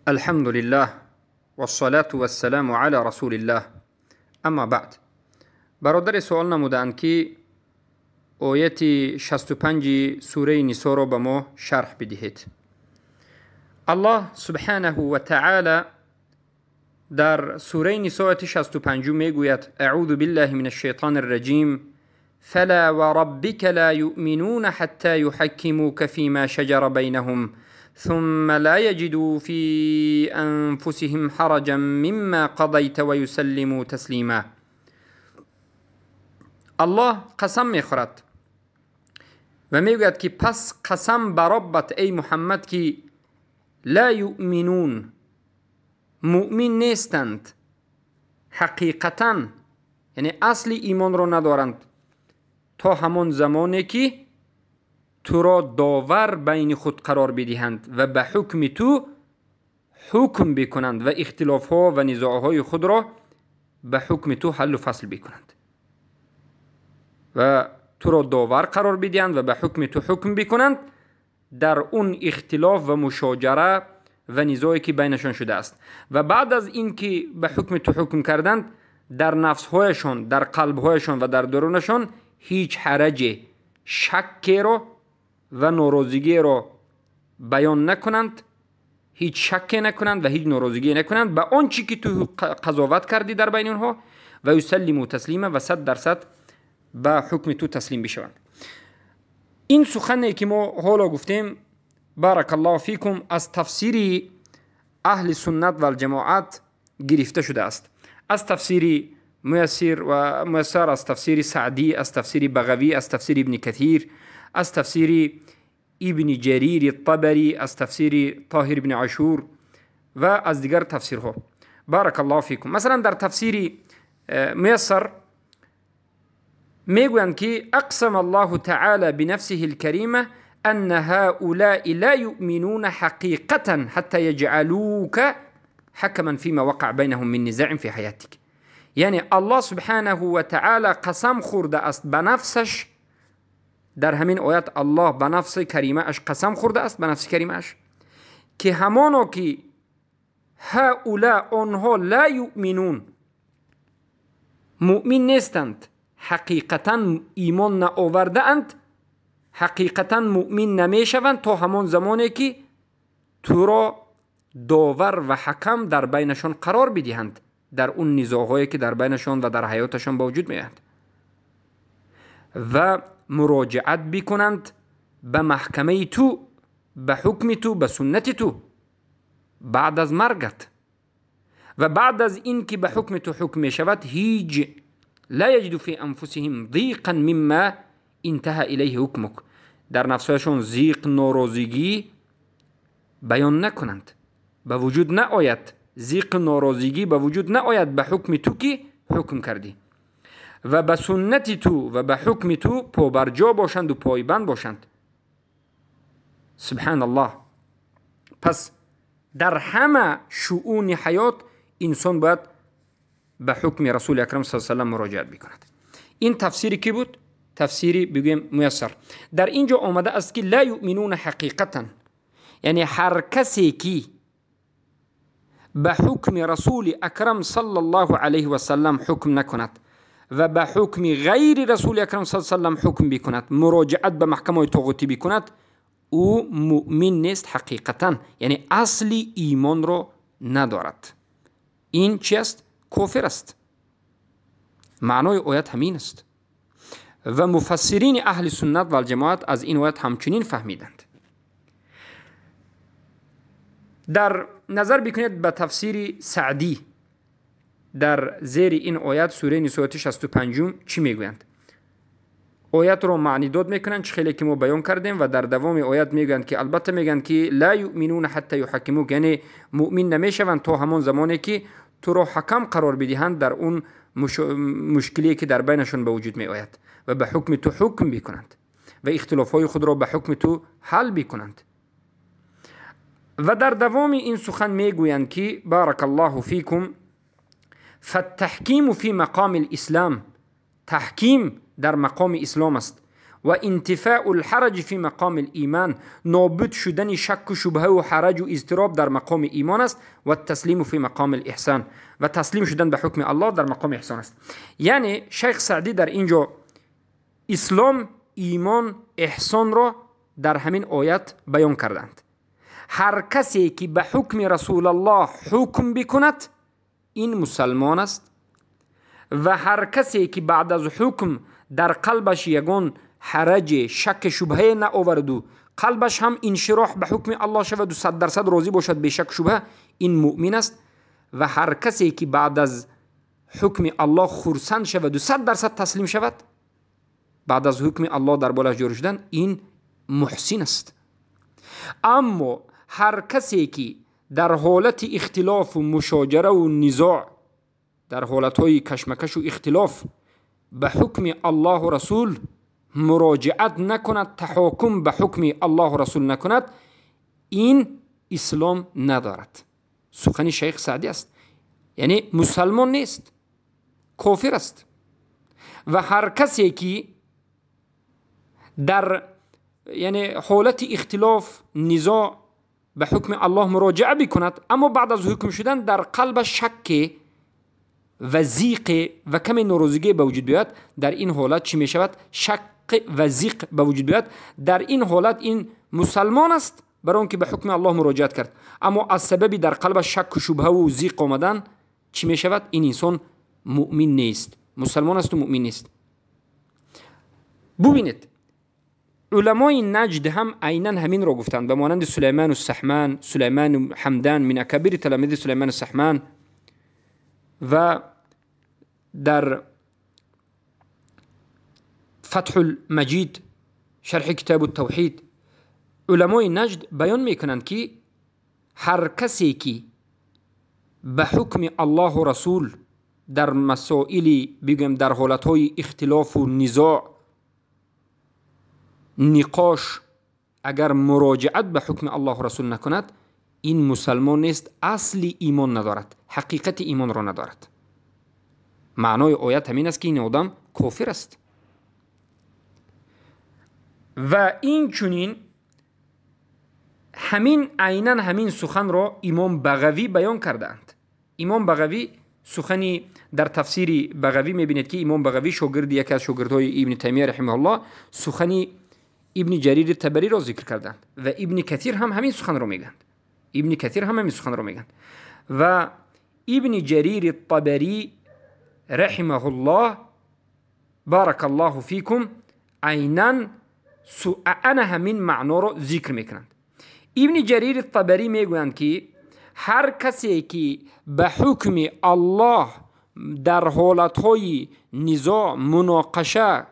الحمد لله والصلاة والسلام على رسول الله. اما بعد، برادر سوال نمودند که آیت 65 سوره نساء را به ما شرح بدهید. الله سبحانه و تعالی در سوره نساء آیت 65 میگوید: اعوذ بالله من الشیطان الرجیم فلا وربك لا يؤمنون حتى يحكموك فيما شجر بينهم ثم لا يجدوا في أنفسهم حرجا مما قضيت ويسلموا تسليما. الله قسم میخورد و میگوید که پس قسم بر ربت ای محمد که لا یؤمنون، مؤمن نیستند، حقیقتا یعنی اصل ایمان را ندارند تا همان زمانی که تو را داور بین خود قرار بدهند و به حکم تو حکم بکنند و اختلاف ها و نزاع های خود را به حکم تو حل و فصل بکنند و تو را داور قرار بدهند و به حکم تو حکم بکنند در اون اختلاف و مشاجره و نزاعی که بینشان شده است. و بعد از این که به حکم تو حکم کردند، در نفسهایشان، در قلبهایشان و در درونشان هیچ حرج، شک را و ناراضگی را بیان نکنند، هیچ شک نکنند و هیچ ناراضگی نکنند به آنچه که تو قضاوت کردی در بین اونها و یسلموا تسلیما و 100% به حکم تو تسلیم بشوند. این سخنی که ما حالا گفتیم بارک الله فیکم از تفسیر اهل سنت و الجماعت گرفته شده است، از تفسیر میسر، از تفسیر سعدی، از تفسیر بغوی، از تفسیر ابن کثیر، از تفسیر ابن جریر الطبری، از تفسیر طاهر ابن عاشور و از دیگر تفسیرها. بارک الله فیکم. مثلا در تفسیر میسر میگویند که اقسم الله تعالی بنفسه الكریمه ان هؤلاء لا يؤمنون حقیقتا حتى يجعلوك حكما فيما وقع بينهم من نزاع في حياتك. یعنی الله سبحانه و تعالی قسم خورده است به نفسش. در همین آیت الله به نفس کریمه اش قسم خورده است، به نفس کریمه اش، که همانا که هؤلاء آنها لا یؤمنون، مؤمن نیستند، حقیقتا ایمان نآورده اند، حقیقتا مؤمن نمیشوند تا همان زمانی که تو را داور و حکم در بینشان قرار بدهند در اون نزاعهایی که در بینشان و در حیاتشان با وجود میاد و مراجعت بکنند به محکمه تو، به حکم تو، به سنت تو بعد از مرگت و بعد از این که به حکم تو حکم می شود هیچ لا یجدو فی انفسهم ضیقا مما انتهى الیه حکمک، در نفسشون ضیق، ناراضگی بیان نکنند، به وجود نآید ضیق، ناراضگی به وجود نآید به حکم تو که حکم کردی و به سنت تو و به حکم تو پابرجا باشند و پایبند باشند. سبحان الله. پس در همه شؤون حیات انسان باید به حکم رسول اکرم صلی الله علیه و سلم مراجعت بکند. این تفسیری کی بود؟ تفسیری بگیم میسر. در اینجا آمده است که لا یؤمنون حقیقتا، یعنی هر کسی که به حکم رسول اکرم صلی الله علیه و سلم حکم نکند و به حکم غیر رسول اکرم صلی الله علیه و سلم حکم بکند، مراجعت به محکمه طاغوتی بکند، او مؤمن نیست حقیقتا، یعنی اصلی ایمان را ندارد. این چی است؟ کافر است. معنای آیت همین است و مفسرین اهل سنت و الجماعت از این آیت همچنین فهمیدند. در نظر بکنید به تفسیر سعدی در زیر این آیت سوره نساء 65 چی میگویند؟ آیت رو معنی داد میکنند چه خیلی که ما بیان کردیم و در دوام آیت میگویند که البته میگن که لا یؤمنون حتی یحکموک، یعنی مؤمن نمیشوند تا همان زمانی که تو را حکم قرار بدهند در اون مشکلی که در بینشون به وجود می آید و به حکم تو حکم بکنند و اختلافهای خود را به حکم تو حل بکنند. و در دوام این سخن میگویند که بارک الله فیکم فالتحکیم فی مقام الاسلام، تحکیم در مقام اسلام است و انتفاء الحرج فی مقام الایمان، نابود شدن شک و شبهه و حرج و اضطراب در مقام ایمان است. و التسلیم فی مقام الاحسان، و تسلیم شدن به حکم الله در مقام احسان است. یعنی شیخ سعدی در اینجا اسلام، ایمان، احسان را در همین آیت بیان کردند. هر کسی که به حکم رسول الله حکم بکند این مسلمان است، و هر کسی که بعد از حکم در قلبش یگان حرج، شک، شبهه نآورد و قلبش هم انشراح به حکم الله شود و 100% راضی باشد به شک شبهه، این مؤمن است. و هر کسی که بعد از حکم الله خرسند شود و 100% تسلیم شود بعد از حکم الله در بالش جاری شدن، این محسن است. اما هر کسی که در حالت اختلاف و مشاجره و نزاع، در حالتهای کشمکش و اختلاف به حکم الله و رسول مراجعت نکند، تحاکم به حکم الله و رسول نکند، این اسلام ندارد. سخن شیخ سعدی است. یعنی مسلمان نیست، کافر است. و هر کسی که در یعنی حالت اختلاف، نزاع به حکم الله مراجعه بکند، اما بعد از حکم شدن در قلب شک و ضیق و کم ناراضگی به وجود بیاد، در این حالت چی می شود؟ شک و ضیق به وجود بیاد. در این حالت این مسلمان است برای اون که به حکم الله مراجعت کرد، اما از سببی در قلب شک و شبهه و ضیق آمدن چی می شود؟ این انسان مؤمن نیست، مسلمان است و مؤمن نیست. ببینید علمای نجد هم عیناً همین را گفتند، به مانند سلیمان السحمان، سلیمان حمدان من اکابر تلامید سلیمان السحمان، و در فتح المجید شرح کتاب التوحید علمای نجد بیان میکنند که هر کسی که به حکم الله و رسول در مسائلی بگم در حالتهای اختلاف و نزاع نقاش اگر مراجعت به حکم الله و رسول نکند، این مسلمان نیست، اصلی ایمان ندارد، حقیقت ایمان را ندارد. معنای آیت همین است که این آدم کافر است. و این چنین همین عیناً همین سخن را امام بغوی بیان کردند. امام بغوی سخنی در تفسیر بغوی میبینید که امام بغوی شاگرد یکی از شاگردهای ابن تیمیه رحمه الله سخنی ابن جریر طبری را ذکر کردند و ابن کثیر هم همین سخن را میگند. ابن کثیر هم همین سخن را میگند و ابن جریر طبری رحمه الله بارک الله فیکم عیناً همین معنا را ذکر میکنند. ابن جریر طبری میگویند که هر کسی که به حکم الله در حالتهای نزاع، مناقشه،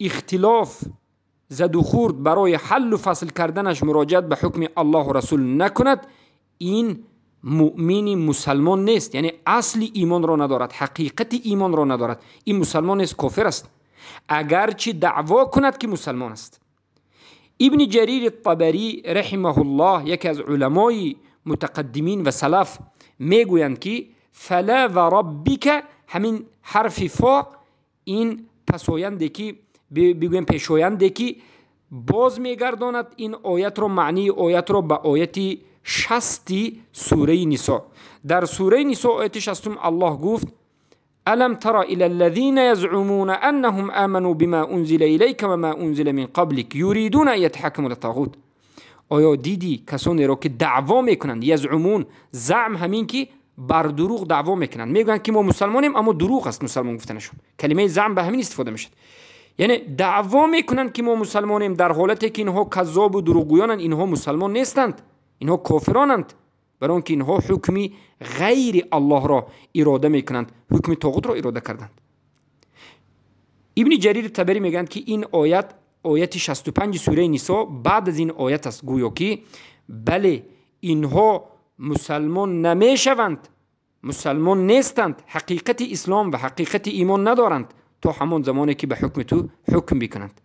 اختلاف زد و خورد برای حل و فصل کردنش مراجعت به حکم الله و رسول نکند، این مؤمن مسلمان نیست، یعنی اصل ایمان را ندارد، حقیقت ایمان را ندارد. این مسلمان نیست، کافر است، اگرچه دعوا کند که مسلمان است. ابن جریر طبری رحمه الله یکی از علمای متقدمین و سلف میگویند که فلا و ربک، همین حرف فا این پسوینده که بگویم پیشوینده که باز میگرداند این آیت رو، معنی آیت رو به آیت 60 سوره نساء. در سوره نساء آیت 60 الله گفت الم تر الى الذين يزعمون انهم آمنوا بما انزل اليك وما انزل من قبلك يريدون ان يتحكموا للطاغوت. آیا دیدی کسانی را که دعوا میکنند؟ یزعمون، زعم همین که بر دروغ دعوا میکنند، میگن که ما مسلمانیم اما دروغ است مسلمان گفتنشون. کلمه زعم به همین استفاده میشه، یعنی دعوا میکنند که ما مسلمانیم در حالتی که اینها کذاب و دروغگویانند. اینها مسلمان نیستند، اینها کافرانند، برای اینکه اینها حکمی غیر الله را اراده میکنند، حکم طاغوت را اراده کردند. ابن جریر طبری میگند که این آیت 65 سوره نساء بعد از این آیت است، گویا که بله اینها مسلمان نمیشوند، مسلمان نیستند، حقیقت اسلام و حقیقت ایمان ندارند تا همان زمانی که به حکم تو حکم بکنند.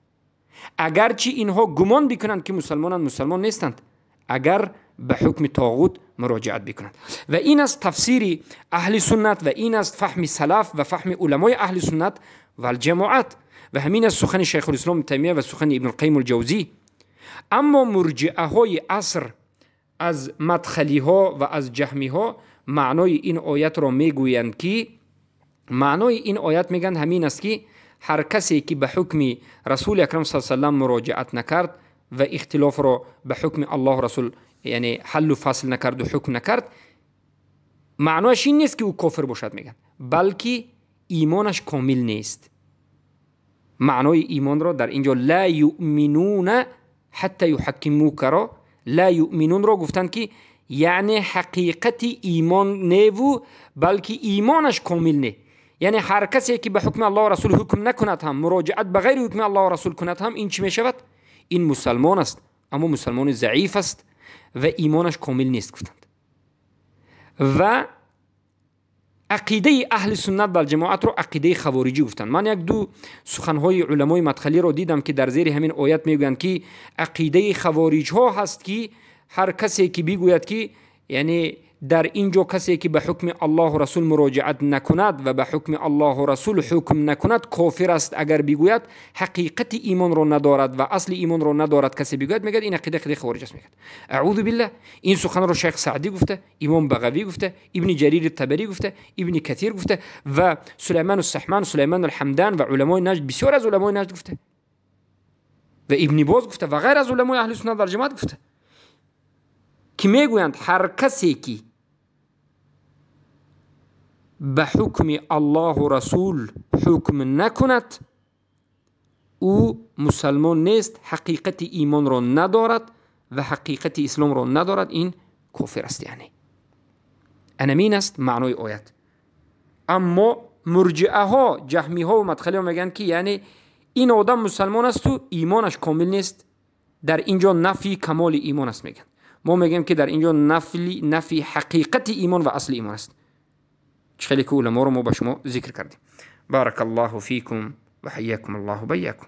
اگرچه اینها گمان بکنند که مسلمانند، مسلمان نیستند اگر به حکم طاغوت مراجعت بکنند. و این است تفسیر اهل سنت و این است فهم سلف و فهم علمای اهل سنت و الجماعت. و همین از سخن شیخ الاسلام ابن تیمیه و سخن ابن القیم الجوزی. اما مرجئه های عصر از مدخلی ها و از جهمی ها معنای این آیت را میگویند که معنای این آیت میگن همین است که هر کسی که به حکم رسول اکرم صلی الله علیه و مراجعت نکرد و اختلاف را به حکم الله و رسول یعنی حل و فصل نکرد و حکم نکرد، معناش این نیست که او کافر باشد میگن، بلکه ایمانش کامل نیست. معنای ایمان را در اینجا لا یؤمنون حتی یحکموک را، لا یؤمنون را گفتن که یعنی حقیقت ایمان نیو، بلکه ایمانش کامل نه. یعنی هر کسی که به حکم الله و رسول حکم نکند هم، مراجعت به غیر حکم الله و رسول کند هم، این چی می شود؟ این مسلمان است، اما مسلمان ضعیف است و ایمانش کامل نیست گفتند. و عقیده اهل سنت و الجماعت رو عقیده خوارجی گفتند. من یک دو سخنهای علمای مدخلی رو دیدم که در زیر همین آیت میگویند که عقیده خوارج ها هست که هر کسی که بگوید که یعنی در اینجا کسی که به حکم الله و رسول مراجعت نکند و به حکم الله و رسول حکم نکند کافر است، اگر بگوید حقیقت ایمان رو ندارد و اصل ایمان رو ندارد، کسی بگوید میگه این عقیده خوارج است. میگه اعوذ بالله. این سخن رو شیخ سعدی گفته، امام بغوی گفته، ابن جریر الطبری گفته، ابن کثیر گفته و سلیمان السحمان، سلیمان الحمدان و علمای نجد، بسیار از علمای نجد گفته و ابن باز گفته و غیر از علمای اهل سنت و جماعت گفته که میگویند هر کسی که به حکم الله و رسول حکم نکند او مسلمان نیست، حقیقت ایمان را ندارد و حقیقت اسلام را ندارد، این کافر است. یعنی انمین است معنای آیت. اما مرجئه ها، جهمی ها و مدخلی ها میگن که یعنی این آدم مسلمان است و ایمانش کامل نیست، در اینجا نفی کمال ایمان است میگن. ما میگیم که در اینجا نفی حقیقت ایمان و اصل ایمان است. خیلی که علما رو ما به شما ذکر کردیم. بارک الله فیکم و حیاکم الله و بیاکم.